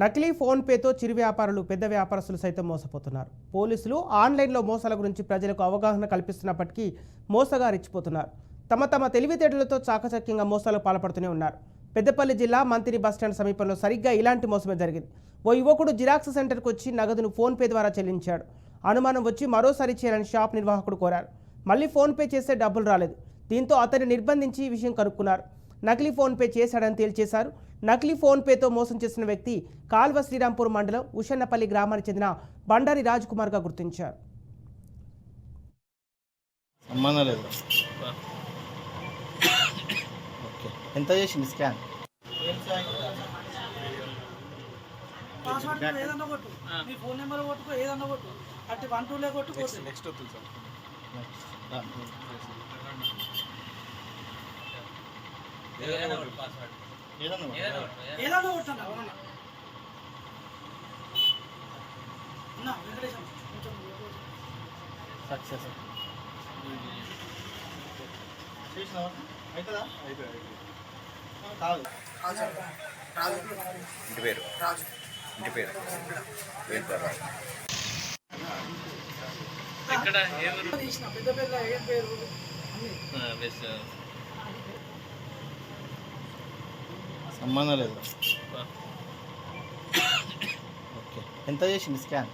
నకిలీ ఫోన్పేతో చిరు వ్యాపారులు పెద్ద వ్యాపారస్తులు సైతం మోసపోతున్నారు. పోలీసులు ఆన్లైన్లో మోసాల గురించి ప్రజలకు అవగాహన కల్పిస్తున్నప్పటికీ మోసగారిచ్చిపోతున్నారు. తమ తెలివితేటలతో చాకచక్యంగా మోసాలకు పాల్పడుతూనే ఉన్నారు. పెద్దపల్లి జిల్లా మంతిరి బస్టాండ్ సమీపంలో సరిగ్గా ఇలాంటి మోసమే జరిగింది. ఓ యువకుడు జిరాక్స్ సెంటర్కు వచ్చి నగదును ఫోన్పే ద్వారా చెల్లించాడు. అనుమానం వచ్చి మరోసారి చేయాలని షాప్ నిర్వాహకుడు కోరారు. మళ్ళీ ఫోన్పే చేస్తే డబ్బులు రాలేదు. దీంతో అతన్ని నిర్బంధించి ఈ విషయం కనుక్కున్నారు. నకిలీ ఫోన్పే చేశాడని తేల్చేశారు. నకిలీ ఫోన్పేతో మోసం చేసిన వ్యక్తి కాల్వ శ్రీరాంపూర్ మండలం ఉషన్నపల్లి గ్రామానికి చెందిన బండారి రాజ్ కుమార్గా గుర్తించారు. ఎంత చేసింది స్కాన్? పాస్వర్డ్ ఏదన్నా కొట్టు, మీ ఫోన్ నెంబర్ కొట్టుకో, ఏదన్నా కొట్టు, అట్టి 1 2 కొట్టు. నెక్స్ట్ వస్తుంది సార్. ఏదన్నా కొట్టన్నా అన్నా వెంకటేశం కొంచెం సక్సెస్ చేసినావా? అవుతుందా? కాదు. ఇంటి పేరు ఎక్కడ తీసిన పెద్ద పెద్ద ఏం పేరు సంబంధం లేదు. ఓకే, ఎంత చేసింది స్కాన్?